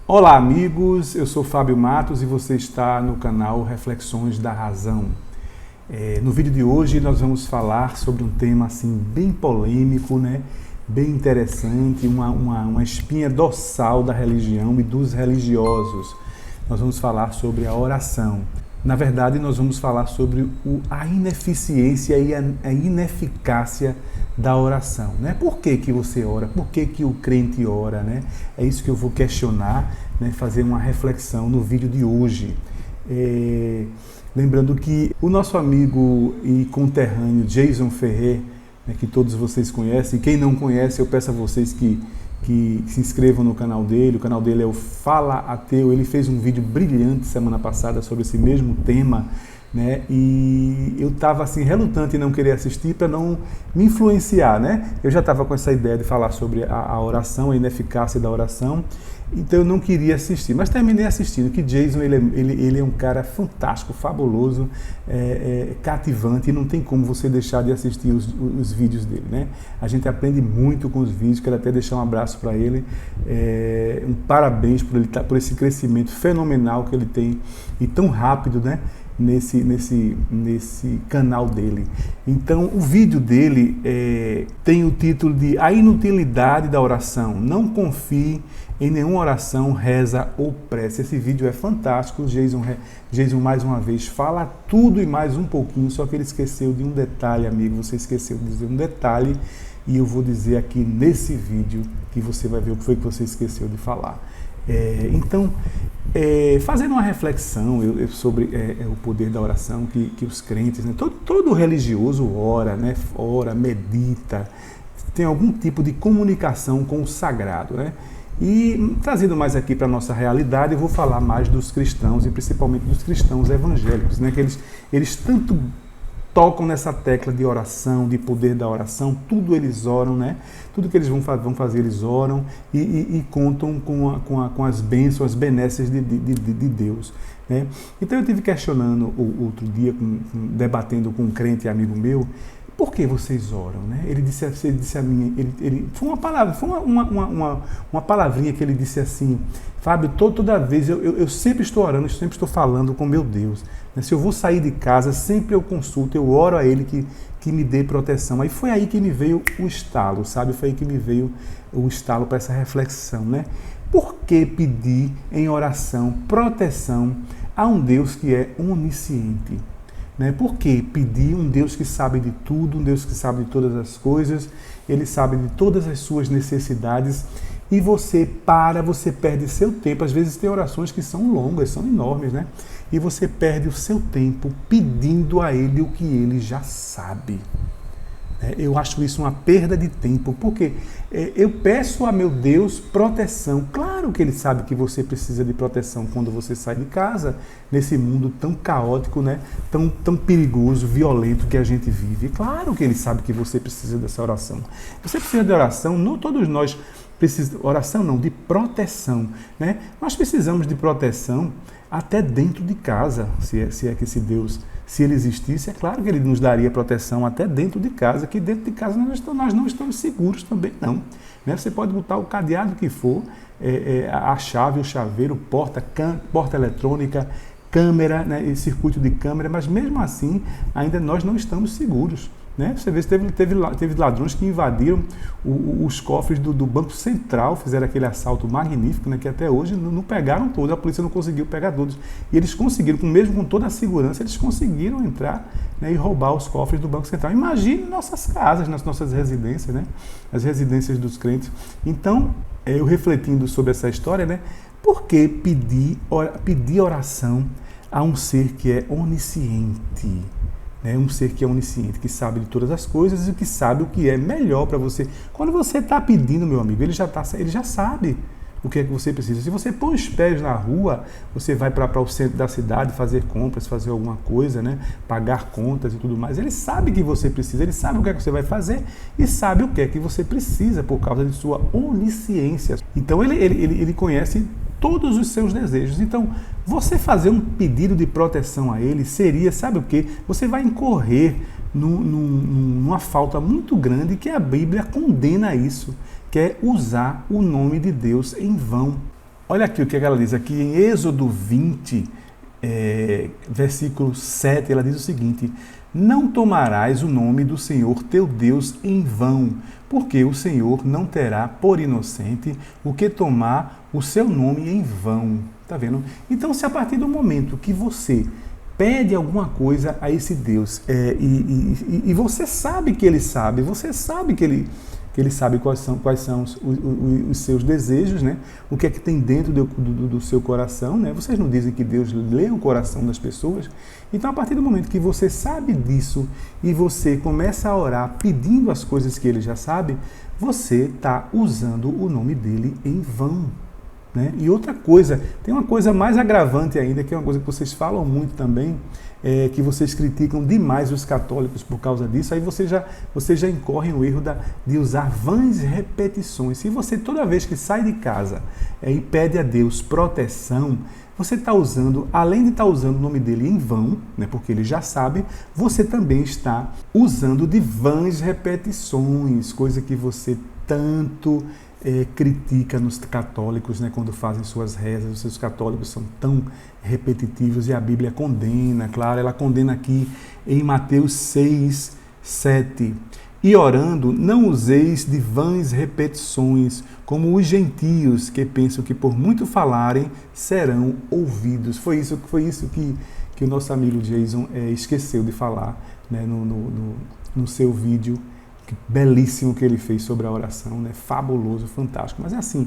Olá amigos, eu sou Fábio Matos e você está no canal Reflexões da Razão. No vídeo de hoje nós vamos falar sobre um tema assim bem polêmico, né? Bem interessante, uma espinha dorsal da religião e dos religiosos. Nós vamos falar sobre a oração. Na verdade, nós vamos falar sobre a ineficiência e a ineficácia da oração, né? Por que você ora? Por que o crente ora, né? É isso que eu vou questionar, né? Fazer uma reflexão no vídeo de hoje. Lembrando que o nosso amigo e conterrâneo Jason Ferrer, né, que todos vocês conhecem, quem não conhece, eu peço a vocês que se inscrevam no canal dele. O canal dele é o Fala Ateu. Ele fez um vídeo brilhante semana passada sobre esse mesmo tema, né? E eu estava assim relutante em não querer assistir para não me influenciar, né? Eu já estava com essa ideia de falar sobre a oração, a ineficácia da oração, então eu não queria assistir, mas terminei assistindo. Que Jason ele é um cara fantástico, fabuloso, cativante, e não tem como você deixar de assistir os vídeos dele, né? A gente aprende muito com os vídeos. Quero até deixar um abraço para ele, um parabéns por esse crescimento fenomenal que ele tem e tão rápido, né? Nesse canal dele. Então, o vídeo dele tem o título de A Inutilidade da Oração. Não confie em nenhuma oração, reza ou prece. Esse vídeo é fantástico. Jason mais uma vez fala tudo e mais um pouquinho, só que ele esqueceu de um detalhe, amigo. Você esqueceu de dizer um detalhe e eu vou dizer aqui nesse vídeo que você vai ver o que foi que você esqueceu de falar. Fazendo uma reflexão sobre o poder da oração, que os crentes, né, todo religioso ora, né, medita, tem algum tipo de comunicação com o sagrado, né? E trazendo mais aqui para a nossa realidade, eu vou falar mais dos cristãos e principalmente dos cristãos evangélicos, né, que eles tanto tocam nessa tecla de oração, de poder da oração, tudo eles oram, né? Tudo que eles vão fazer, eles oram e contam com as bênçãos, as benesses de Deus, né? Então eu estive questionando outro dia, debatendo com um crente amigo meu, por que vocês oram, né? Ele disse a mim, foi uma palavra, foi uma palavrinha que ele disse assim: Fábio, toda vez eu sempre estou orando, eu sempre estou falando com meu Deus, né? Se eu vou sair de casa, sempre eu consulto, eu oro a Ele que me dê proteção. Aí foi aí que me veio o estalo, sabe? Foi aí que me veio o estalo para essa reflexão, né? Por que pedir em oração proteção a um Deus que é onisciente? Né? Por que pedir um Deus que sabe de tudo, um Deus que sabe de todas as coisas, Ele sabe de todas as suas necessidades, e você perde seu tempo. Às vezes tem orações que são longas, são enormes, né? E você perde o seu tempo pedindo a Ele o que Ele já sabe. Eu acho isso uma perda de tempo, porque eu peço a meu Deus proteção. Claro que Ele sabe que você precisa de proteção quando você sai de casa, nesse mundo tão caótico, né? Tão perigoso, violento que a gente vive. Claro que Ele sabe que você precisa dessa oração. Você precisa de oração, não todos nós precisamos, oração não, de proteção, né? Nós precisamos de proteção até dentro de casa, se é que esse Deus, se Ele existisse, é claro que Ele nos daria proteção até dentro de casa, que dentro de casa nós não estamos seguros também não. Né? Você pode botar o cadeado que for, a chave, o chaveiro, porta eletrônica, câmera, né, e circuito de câmera, mas mesmo assim ainda nós não estamos seguros. Né? Você vê, teve ladrões que invadiram os cofres do Banco Central, fizeram aquele assalto magnífico, né, que até hoje não pegaram todos, a polícia não conseguiu pegar todos. E eles conseguiram, mesmo com toda a segurança, eles conseguiram entrar, né, e roubar os cofres do Banco Central. Imagine nossas casas, nas nossas residências, né, as residências dos crentes. Então, eu refletindo sobre essa história, né, por que pedir oração a um ser que é onisciente? Um ser que é onisciente, que sabe de todas as coisas e que sabe o que é melhor para você. Quando você está pedindo, meu amigo, ele já sabe o que é que você precisa. Se você põe os pés na rua, você vai para o centro da cidade fazer compras, fazer alguma coisa, né? Pagar contas e tudo mais. Ele sabe que você precisa, ele sabe o que é que você vai fazer e sabe o que é que você precisa por causa de sua onisciência. Então ele conhece todos os seus desejos. Então, você fazer um pedido de proteção a Ele seria, sabe o quê? Você vai incorrer numa falta muito grande que a Bíblia condena isso, que é usar o nome de Deus em vão. Olha aqui o que ela diz aqui em Êxodo 20, versículo 7, ela diz o seguinte: não tomarás o nome do Senhor teu Deus em vão, porque o Senhor não terá por inocente o que tomar o seu nome em vão. Tá vendo? Então, se a partir do momento que você pede alguma coisa a esse Deus e você sabe que ele sabe, você sabe que ele sabe quais são os seus desejos, né? O que é que tem dentro do seu coração, né? Vocês não dizem que Deus lê o coração das pessoas? Então, a partir do momento que você sabe disso e você começa a orar pedindo as coisas que ele já sabe, você está usando o nome dele em vão. Né? E outra coisa, tem uma coisa mais agravante ainda, que é uma coisa que vocês falam muito também, que vocês criticam demais os católicos por causa disso, aí você já incorre no erro de usar vãs repetições. Se você toda vez que sai de casa e pede a Deus proteção, você está usando, além de estar usando o nome dele em vão, né, porque ele já sabe, você também está usando de vãs repetições, coisa que você tanto critica nos católicos, né, quando fazem suas rezas. Os seus católicos são tão repetitivos e a Bíblia condena, claro, ela condena aqui em Mateus 6, 7. E orando, não useis de vãs repetições, como os gentios que pensam que por muito falarem serão ouvidos. Foi isso que o nosso amigo Jason esqueceu de falar, né, no seu vídeo belíssimo que ele fez sobre a oração, né? Fabuloso, fantástico. Mas é assim,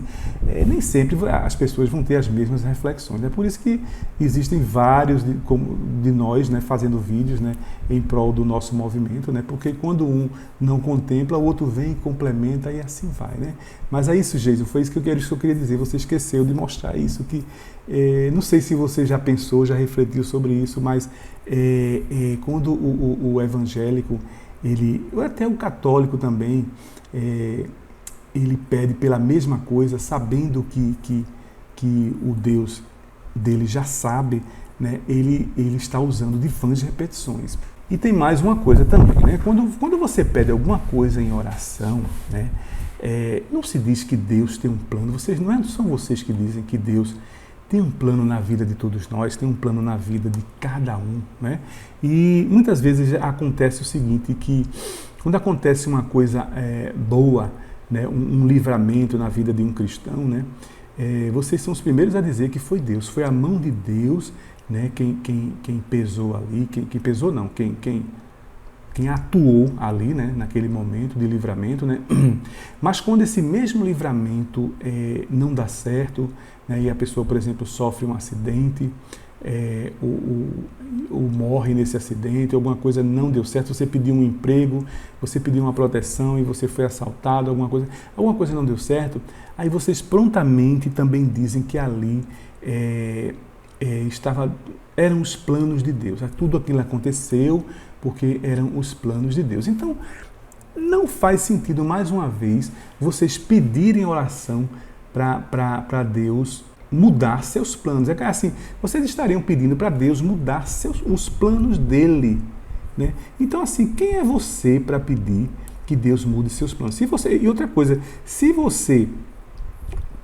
nem sempre as pessoas vão ter as mesmas reflexões. É por isso que existem vários de nós, né, fazendo vídeos, né, em prol do nosso movimento, né? Porque quando um não contempla, o outro vem e complementa e assim vai, né? Mas é isso, Jesus, foi isso que eu queria dizer. Você esqueceu de mostrar isso, que não sei se você já pensou, já refletiu sobre isso, mas quando o evangélico, até o católico também, ele pede pela mesma coisa, sabendo que o Deus dele já sabe, né? Ele está usando de vãs repetições. E tem mais uma coisa também, né? Quando você pede alguma coisa em oração, né? Não se diz que Deus tem um plano. Não são vocês que dizem que Deus tem um plano na vida de todos nós, tem um plano na vida de cada um, né? E muitas vezes acontece o seguinte, que quando acontece uma coisa boa, né, um livramento na vida de um cristão, né, vocês são os primeiros a dizer que foi Deus, foi a mão de Deus, né, quem pesou ali, quem pesou não, quem atuou ali, né, naquele momento de livramento, né? Mas quando esse mesmo livramento não dá certo, né, e a pessoa, por exemplo, sofre um acidente, ou morre nesse acidente, alguma coisa não deu certo, você pediu um emprego, você pediu uma proteção e você foi assaltado, alguma coisa não deu certo, aí vocês prontamente também dizem que ali eram os planos de Deus. Tudo aquilo aconteceu porque eram os planos de Deus. Então, não faz sentido, mais uma vez, vocês pedirem oração para Deus mudar seus planos. É assim, vocês estariam pedindo para Deus mudar os planos dele, né? Então, assim, quem é você para pedir que Deus mude seus planos? E outra coisa, se você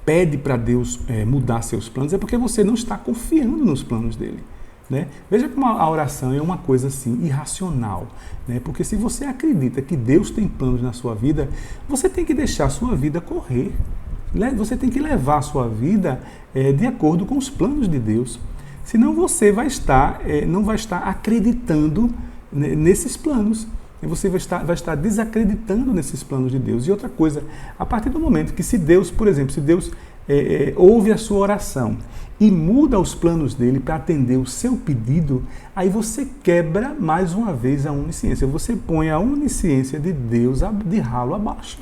pede para Deus mudar seus planos, é porque você não está confiando nos planos dele, né? Veja como a oração é uma coisa assim irracional, né? Porque se você acredita que Deus tem planos na sua vida, você tem que deixar a sua vida correr. Você tem que levar a sua vida de acordo com os planos de Deus. Senão você não vai estar acreditando nesses planos. Você vai estar desacreditando nesses planos de Deus. E outra coisa, a partir do momento que se Deus, por exemplo, se Deus ouve a sua oração e muda os planos dele para atender o seu pedido, aí você quebra mais uma vez a onisciência. Você põe a onisciência de Deus de ralo abaixo.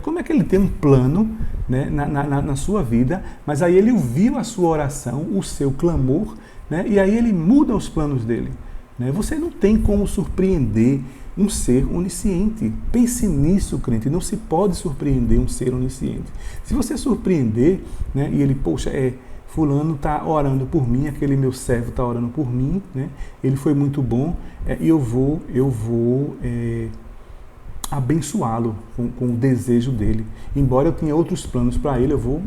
Como é que ele tem um plano, né, na sua vida, mas aí ele ouviu a sua oração, o seu clamor, né, e aí ele muda os planos dele, né? Você não tem como surpreender um ser onisciente. Pense nisso, crente. Não se pode surpreender um ser onisciente. Se você surpreender, né, e ele, poxa, fulano está orando por mim, aquele meu servo está orando por mim, né, ele foi muito bom, e eu vou abençoá-lo com o desejo dele. Embora eu tenha outros planos para ele, eu vou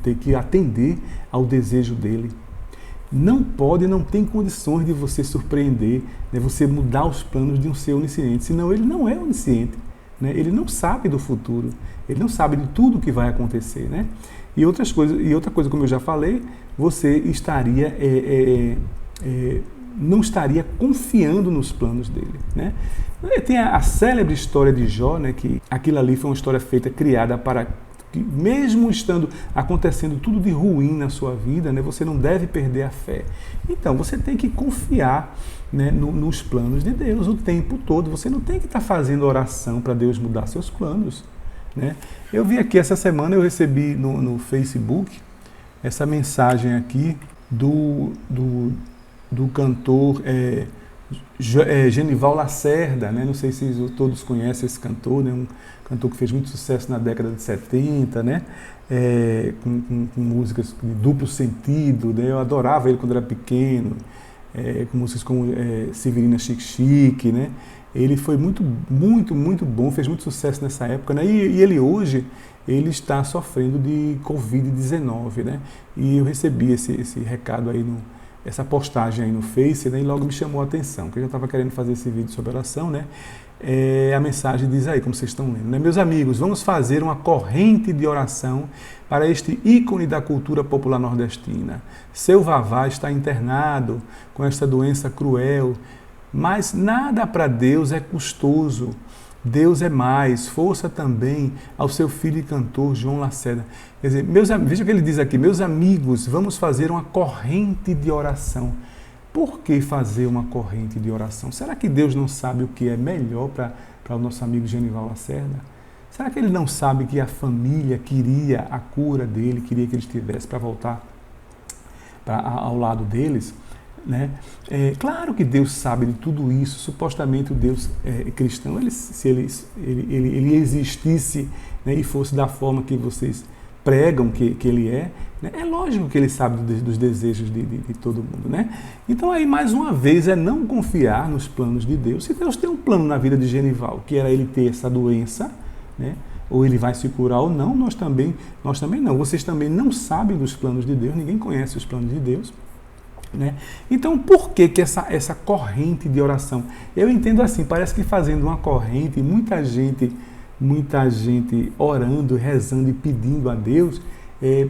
ter que atender ao desejo dele. Não pode, não tem condições de você surpreender, né, você mudar os planos de um ser onisciente, senão ele não é onisciente, né, ele não sabe do futuro, ele não sabe de tudo o que vai acontecer. Né? E outra coisa, como eu já falei, você estaria não estaria confiando nos planos dele. Né? Tem a célebre história de Jó, né, que aquilo ali foi uma história criada para que, mesmo estando acontecendo tudo de ruim na sua vida, né, você não deve perder a fé. Então, você tem que confiar, né, nos planos de Deus o tempo todo. Você não tem que estar fazendo oração para Deus mudar seus planos. Né? Eu vi aqui essa semana, eu recebi no Facebook essa mensagem aqui do cantor Genival Lacerda, né? Não sei se todos conhecem esse cantor, né? Um cantor que fez muito sucesso na década de 70, né? Com músicas de duplo sentido, né? Eu adorava ele quando era pequeno, com músicas como Severina Chique Chique, né? Ele foi muito bom, fez muito sucesso nessa época, né? E ele hoje ele está sofrendo de Covid-19, né? E eu recebi esse recado aí essa postagem aí no Face, né, e logo me chamou a atenção, que eu já estava querendo fazer esse vídeo sobre oração, né? A mensagem diz aí, como vocês estão lendo, né? Meus amigos, vamos fazer uma corrente de oração para este ícone da cultura popular nordestina. Seu Vavá está internado com esta doença cruel, mas nada para Deus é custoso. Deus é mais, força também ao seu filho e cantor João Lacerda. Quer dizer, veja o que ele diz aqui, meus amigos, vamos fazer uma corrente de oração. Por que fazer uma corrente de oração? Será que Deus não sabe o que é melhor para o nosso amigo Genival Lacerda? Será que ele não sabe que a família queria a cura dele, queria que ele estivesse para voltar ao lado deles? Né? Claro que Deus sabe de tudo isso. Supostamente o Deus cristão, se ele existisse, né, e fosse da forma que vocês pregam que ele é, né, é lógico que ele sabe dos desejos de todo mundo. Né? Então aí mais uma vez é não confiar nos planos de Deus. Se Deus tem um plano na vida de Genival, que era ele ter essa doença, né, ou ele vai se curar ou não, nós também não. Vocês também não sabem dos planos de Deus, ninguém conhece os planos de Deus. Né? Então, por que essa corrente de oração? Eu entendo assim, parece que fazendo uma corrente, muita gente orando, rezando e pedindo a Deus,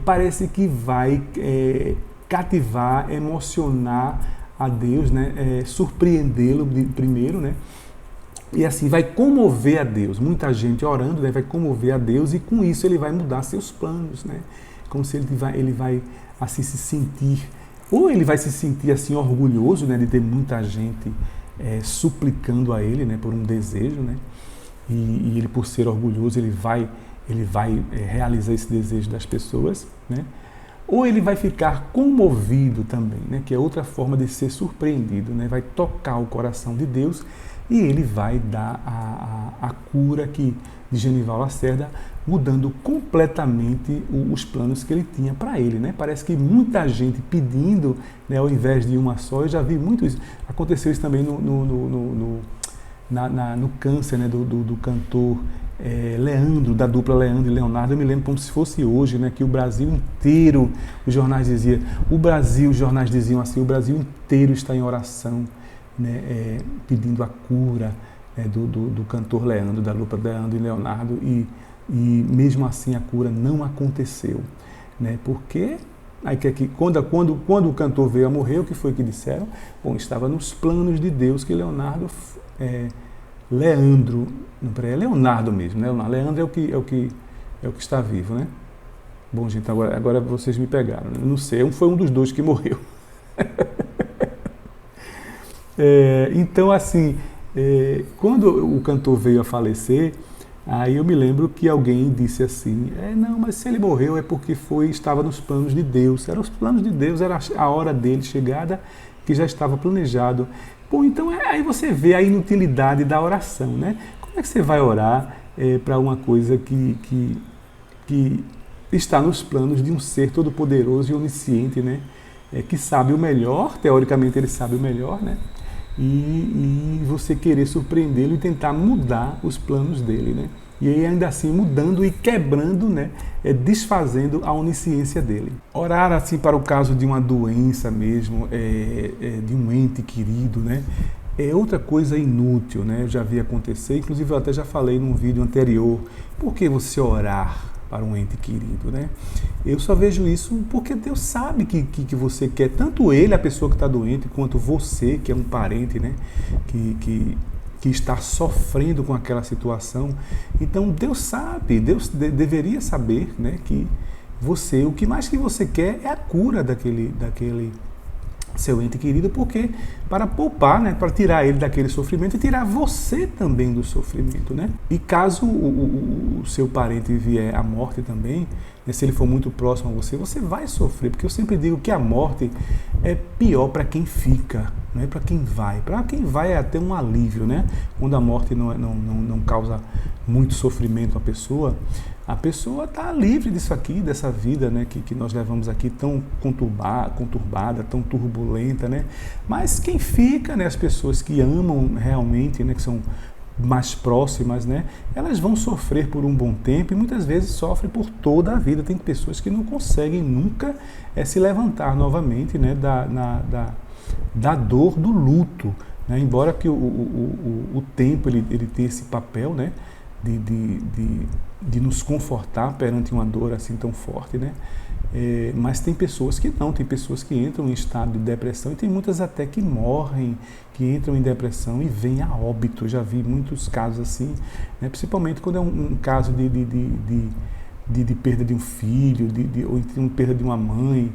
parece que vai cativar, emocionar a Deus, né? Surpreendê-lo primeiro, né? E assim vai comover a Deus. Muita gente orando, né, vai comover a Deus e com isso ele vai mudar seus planos, né? Como se ele vai assim se sentir, ou ele vai se sentir assim orgulhoso, né, de ter muita gente suplicando a ele, né, por um desejo, né? E ele, por ser orgulhoso, ele vai realizar esse desejo das pessoas, né? Ou ele vai ficar comovido também, né, que é outra forma de ser surpreendido, né? Vai tocar o coração de Deus e ele vai dar a cura de Genival Lacerda, mudando completamente os planos que ele tinha para ele. Né? Parece que muita gente pedindo, né, ao invés de uma só. Eu já vi muito isso. Aconteceu isso também no câncer, né, do cantor Leandro, da dupla Leandro e Leonardo. Eu me lembro como se fosse hoje, né, que o Brasil inteiro, os jornais diziam assim, o Brasil inteiro está em oração, né, pedindo a cura, do cantor Leandro, da dupla Leandro e Leonardo, e mesmo assim a cura não aconteceu, né? Porque aí quando o cantor veio a morrer, o que foi que disseram? Bom, estava nos planos de Deus que Leandro, não, peraí, é Leonardo mesmo, né? Leandro é o que está vivo, né? Bom, gente, agora vocês me pegaram, né? Não sei, foi um dos dois que morreu. Então, assim, quando o cantor veio a falecer, aí eu me lembro que alguém disse assim, não, mas se ele morreu é porque estava nos planos de Deus. Eram os planos de Deus, era a hora dele chegada, que já estava planejado. Bom, então aí você vê a inutilidade da oração, né? Como é que você vai orar para uma coisa que está nos planos de um ser todo-poderoso e onisciente, né? Que sabe o melhor, teoricamente ele sabe o melhor, né? e você querer surpreendê-lo e tentar mudar os planos dele, né? E aí ainda assim mudando e quebrando, né? Desfazendo a onisciência dele. Orar assim para o caso de uma doença mesmo, de um ente querido, né? É outra coisa inútil, né? Eu já vi acontecer, inclusive eu até já falei num vídeo anterior, por que você orar para um ente querido, né? Eu só vejo isso porque Deus sabe que você quer, tanto ele, a pessoa que está doente, quanto você, que é um parente, né? Que está sofrendo com aquela situação. Então Deus sabe, Deus deveria saber, né? Que você, o que mais que você quer é a cura daquele seu ente querido, porque para poupar, né, para tirar ele daquele sofrimento e tirar você também do sofrimento, né? E caso o seu parente vier à morte também, né, se ele for muito próximo a você, você vai sofrer, porque eu sempre digo que a morte é pior para quem fica, não é para quem vai. Para quem vai é até um alívio, né? Quando a morte não causa muito sofrimento à pessoa, a pessoa está livre disso aqui, dessa vida, né, que nós levamos aqui tão conturbada, tão turbulenta, né? Mas quem fica, né, as pessoas que amam realmente, né, que são mais próximas, né, elas vão sofrer por um bom tempo e muitas vezes sofrem por toda a vida. Tem pessoas que não conseguem nunca se levantar novamente, né, da dor do luto, né? Embora que o tempo ele tenha esse papel, né, de nos confortar perante uma dor assim tão forte, né? Mas tem pessoas que não, tem pessoas que entram em estado de depressão e tem muitas até que morrem, que entram em depressão e vêm a óbito. Eu já vi muitos casos assim, né? Principalmente quando é um caso de perda de um filho, ou então perda de uma mãe,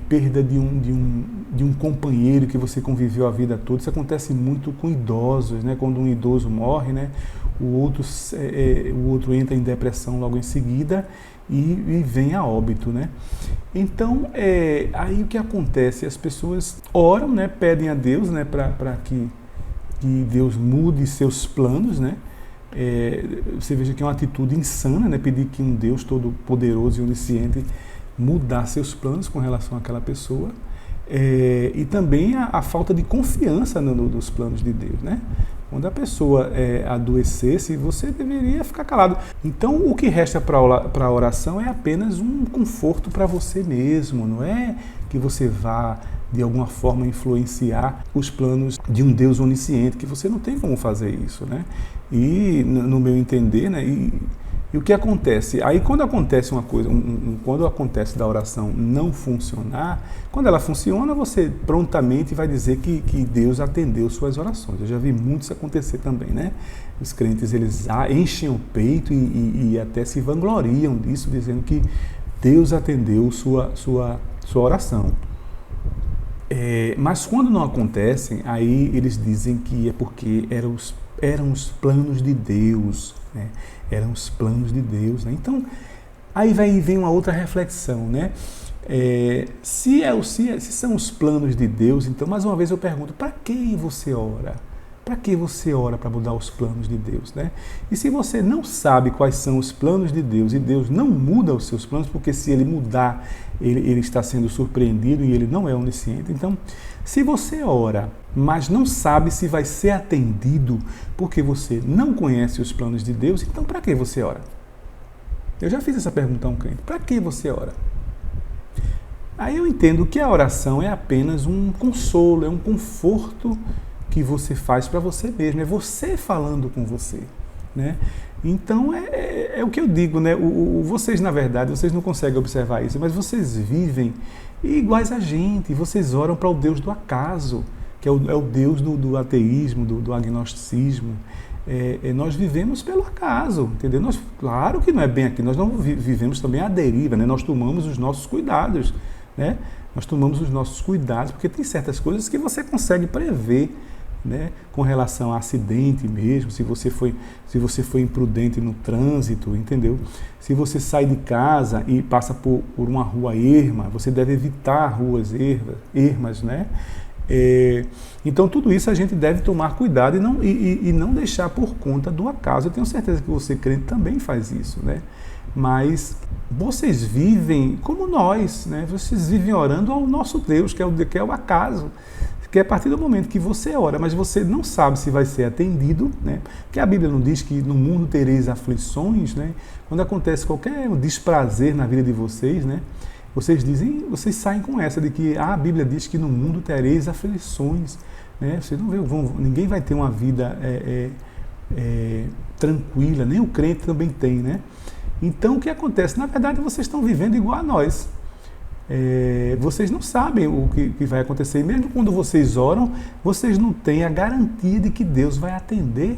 perda de um companheiro que você conviveu a vida toda. Isso acontece muito com idosos, né? Quando um idoso morre, né? O outro entra em depressão logo em seguida e vem a óbito, né? Então, aí o que acontece? As pessoas oram, né? Pedem a Deus, né? Para que Deus mude seus planos, né? Você veja que é uma atitude insana, né? Pedir que um Deus todo-poderoso e onisciente mudar seus planos com relação àquela pessoa. E também a falta de confiança nos planos de Deus, né? Quando a pessoa adoecesse, você deveria ficar calado. Então, o que resta para a oração é apenas um conforto para você mesmo. Não é que você vá, de alguma forma, influenciar os planos de um Deus onisciente, que você não tem como fazer isso, né? E, no meu entender, né? E o que acontece? Aí quando acontece uma coisa, quando acontece da oração não funcionar, quando ela funciona, você prontamente vai dizer que Deus atendeu suas orações. Eu já vi muito isso acontecer também, né? Os crentes, eles enchem o peito e até se vangloriam disso, dizendo que Deus atendeu sua oração. Mas quando não acontecem, aí eles dizem que é porque eram os planos de Deus, né? Eram os planos de Deus, né? Então, aí vem uma outra reflexão, né? Se são os planos de Deus, então, mais uma vez eu pergunto, para que você ora? Para que você ora para mudar os planos de Deus, né? E se você não sabe quais são os planos de Deus e Deus não muda os seus planos, porque se ele mudar, ele está sendo surpreendido e ele não é onisciente. Então, se você ora, mas não sabe se vai ser atendido porque você não conhece os planos de Deus, então para que você ora? Eu já fiz essa pergunta a um crente. Para que você ora? Aí eu entendo que a oração é apenas um consolo, é um conforto que você faz para você mesmo, é você falando com você, né? Então é o que eu digo, né? Vocês, na verdade, vocês não conseguem observar isso, mas vocês vivem iguais a gente, vocês oram para o Deus do acaso, que é o Deus do ateísmo, do agnosticismo. Nós vivemos pelo acaso, entendeu? Claro que não é bem aqui, nós não vivemos também à deriva, né? Nós tomamos os nossos cuidados, né? Nós tomamos os nossos cuidados, porque tem certas coisas que você consegue prever, né, com relação a acidente mesmo, se você foi imprudente no trânsito, entendeu? Se você sai de casa e passa por uma rua erma, você deve evitar ruas ermas, né? Então tudo isso a gente deve tomar cuidado e não deixar por conta do acaso. Eu tenho certeza que você crente também faz isso, né? mas vocês vivem como nós, né? Vocês vivem orando ao nosso Deus, que é o acaso. Que é a partir do momento que você ora, mas você não sabe se vai ser atendido, né? Porque a Bíblia não diz que no mundo tereis aflições, né? Quando acontece qualquer desprazer na vida de vocês, né? Vocês saem com essa de que a Bíblia diz que no mundo tereis aflições, né? Vocês não vê, ninguém vai ter uma vida tranquila, nem o crente também tem, né? Então o que acontece? Na verdade vocês estão vivendo igual a nós. Vocês não sabem o que vai acontecer. Mesmo quando vocês oram, vocês não têm a garantia de que Deus vai atender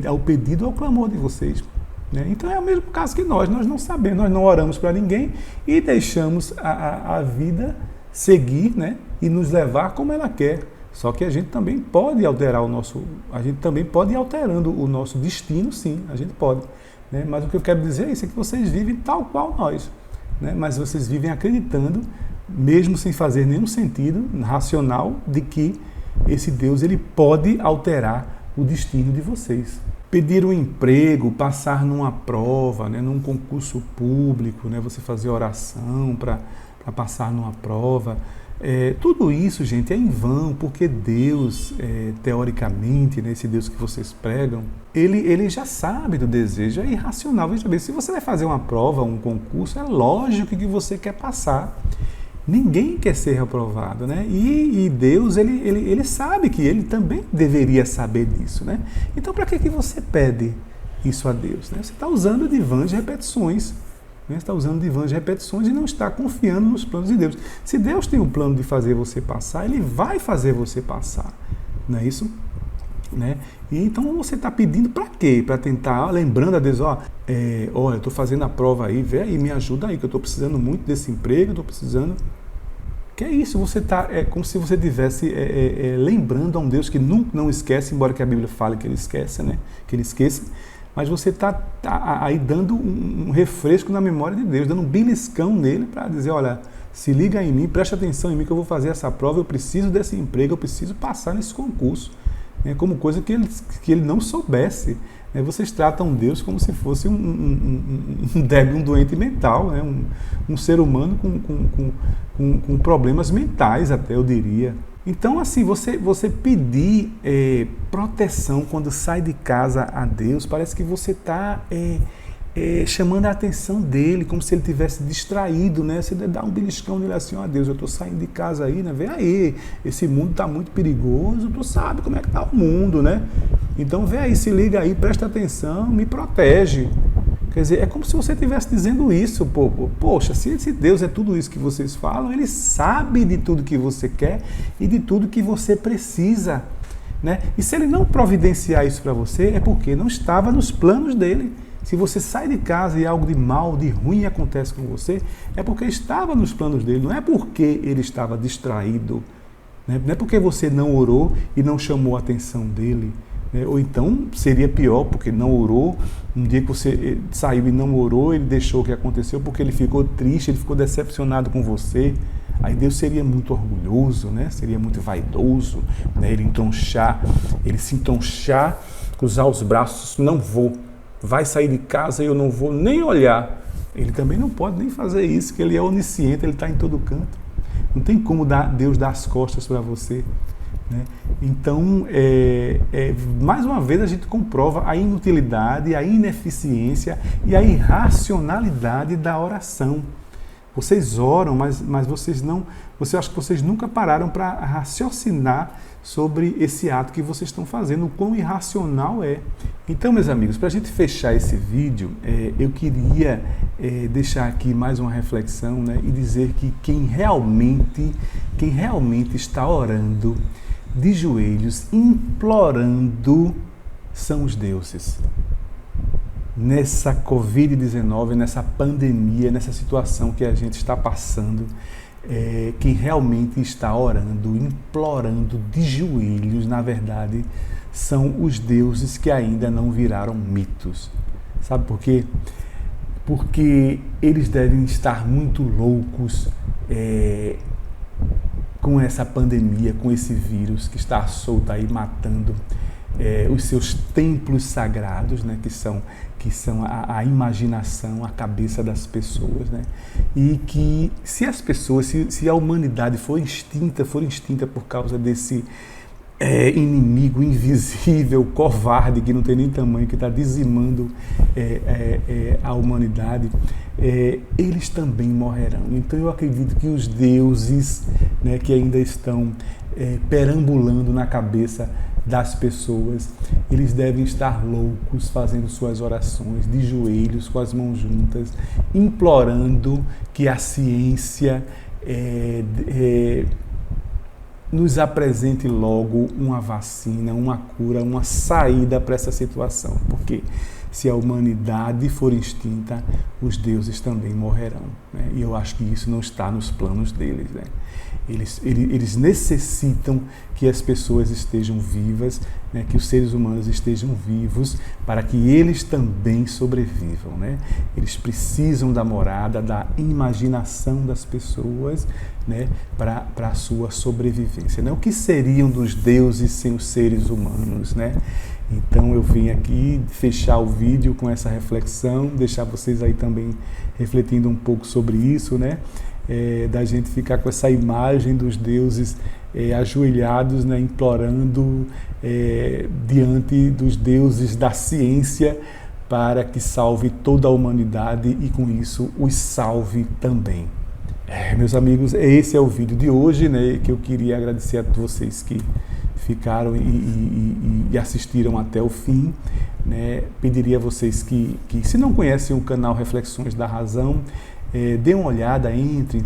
ao pedido, ao clamor de vocês, né? Então é o mesmo caso que nós não sabemos, nós não oramos para ninguém e deixamos a vida seguir, né? E nos levar como ela quer. Só que a gente também pode alterar a gente também pode ir alterando o nosso destino, sim, a gente pode, né? Mas o que eu quero dizer é isso, é que vocês vivem tal qual nós, né? Mas vocês vivem acreditando, mesmo sem fazer nenhum sentido racional, de que esse Deus ele pode alterar o destino de vocês. Pedir um emprego, passar numa prova, né? Num concurso público, né? Você fazer oração para passar numa prova. Tudo isso, gente, é em vão, porque Deus, teoricamente, né, esse Deus que vocês pregam, ele já sabe do desejo, é irracional. Veja bem, se você vai fazer uma prova, um concurso, é lógico que você quer passar. Ninguém quer ser reprovado, né? E Deus, ele sabe que ele também deveria saber disso, né? Então, para que você pede isso a Deus, né? Você está usando de vãs repetições. Está usando de vãs repetições e não está confiando nos planos de Deus. Se Deus tem um plano de fazer você passar, Ele vai fazer você passar. Não é isso? Né? E então você está pedindo para quê? Para tentar, lembrando a Deus, olha, eu estou fazendo a prova aí, vê aí, me ajuda aí, que eu estou precisando muito desse emprego, estou precisando... Que é isso? Você está, como se você estivesse lembrando a um Deus que nunca não esquece, embora que a Bíblia fale que Ele esquece, né? Que Ele esqueça. Mas você está aí dando um refresco na memória de Deus, dando um beliscão nele para dizer, olha, se liga em mim, preste atenção em mim que eu vou fazer essa prova, eu preciso desse emprego, eu preciso passar nesse concurso. Como coisa que ele não soubesse. Vocês tratam Deus como se fosse um débil, um doente mental, né? Um ser humano com problemas mentais, até eu diria. Então, assim, você pedir proteção quando sai de casa a Deus, parece que você está chamando a atenção dele, como se ele tivesse distraído, né? Você dá um beliscão nele assim, ó, Deus, eu estou saindo de casa aí, né? Vê aí, esse mundo está muito perigoso, tu sabe como é que está o mundo, né? Então, vê aí, se liga aí, presta atenção, me protege. Quer dizer, é como se você estivesse dizendo isso, poxa, se esse Deus é tudo isso que vocês falam, Ele sabe de tudo que você quer e de tudo que você precisa, né? E se Ele não providenciar isso para você, é porque não estava nos planos dEle. Se você sai de casa e algo de mal, de ruim acontece com você, é porque estava nos planos dEle, não é porque Ele estava distraído, né? Não é porque você não orou e não chamou a atenção dEle. Ou então seria pior, porque não orou, um dia que você saiu e não orou, ele deixou o que aconteceu porque ele ficou triste, ele ficou decepcionado com você. Aí Deus seria muito orgulhoso, né? Seria muito vaidoso, né? Ele se entronchar, cruzar os braços, não vou, vai sair de casa e eu não vou nem olhar. Ele também não pode nem fazer isso, porque ele é onisciente, ele está em todo canto. Não tem como Deus dar as costas para você. Né? Então, mais uma vez a gente comprova a inutilidade, a ineficiência e a irracionalidade da oração. Vocês oram, mas eu acho que vocês nunca pararam para raciocinar sobre esse ato que vocês estão fazendo, o quão irracional é. Então, meus amigos, para a gente fechar esse vídeo, eu queria deixar aqui mais uma reflexão, né, e dizer que quem realmente está orando de joelhos, implorando, são os deuses. Nessa Covid-19, nessa pandemia, nessa situação que a gente está passando, quem realmente está orando, implorando de joelhos, na verdade, são os deuses que ainda não viraram mitos. Sabe por quê? Porque eles devem estar muito loucos com essa pandemia, com esse vírus que está solto aí matando os seus templos sagrados, né, que são a imaginação, a cabeça das pessoas, né? E que se as pessoas, se a humanidade for extinta por causa desse inimigo invisível, covarde, que não tem nem tamanho, que está dizimando a humanidade, eles também morrerão. Então eu acredito que os deuses, né, que ainda estão perambulando na cabeça das pessoas, eles devem estar loucos fazendo suas orações de joelhos, com as mãos juntas, implorando que a ciência nos apresente logo uma vacina, uma cura, uma saída para essa situação. Porque se a humanidade for extinta, os deuses também morrerão, né? E eu acho que isso não está nos planos deles, né? Eles necessitam que as pessoas estejam vivas, né? Que os seres humanos estejam vivos para que eles também sobrevivam, né? Eles precisam da morada, da imaginação das pessoas, né? Para a sua sobrevivência, né? O que seriam dos deuses sem os seres humanos, né? Então eu vim aqui fechar o vídeo com essa reflexão, deixar vocês aí também refletindo um pouco sobre isso, né? Da gente ficar com essa imagem dos deuses ajoelhados, né? Implorando diante dos deuses da ciência para que salve toda a humanidade e com isso os salve também. Meus amigos, esse é o vídeo de hoje, né? Que eu queria agradecer a vocês que ficaram e assistiram até o fim, né? Pediria a vocês que se não conhecem o canal Reflexões da Razão, dê uma olhada,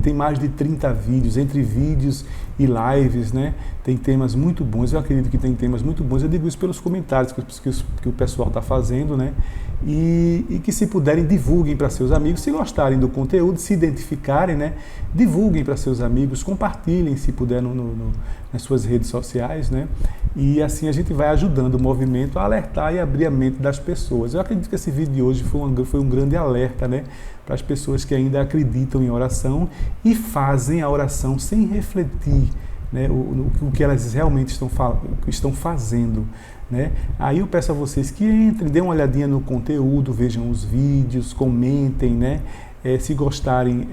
tem mais de 30 vídeos, entre vídeos e lives, né? Tem temas muito bons, eu acredito que tem temas muito bons, eu digo isso pelos comentários que o pessoal está fazendo, né? E que se puderem, divulguem para seus amigos, se gostarem do conteúdo, se identificarem, né? Divulguem para seus amigos, compartilhem se puder nas suas redes sociais, né? E assim a gente vai ajudando o movimento a alertar e abrir a mente das pessoas. Eu acredito que esse vídeo de hoje foi um grande alerta, né? Para as pessoas que ainda acreditam em oração e fazem a oração sem refletir, né, o que elas realmente estão fazendo, né? Aí eu peço a vocês que entrem, dêem uma olhadinha no conteúdo, vejam os vídeos, comentem, né? Se gostarem,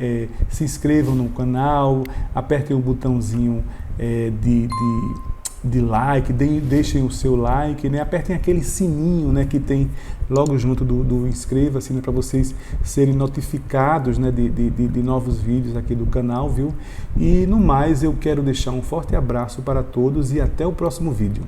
se inscrevam no canal, apertem o botãozinho de like, deixem o seu like, né? Apertem aquele sininho, né, que tem logo junto do inscreva-se, né, para vocês serem notificados, né, de novos vídeos aqui do canal, viu? E no mais, eu quero deixar um forte abraço para todos e até o próximo vídeo.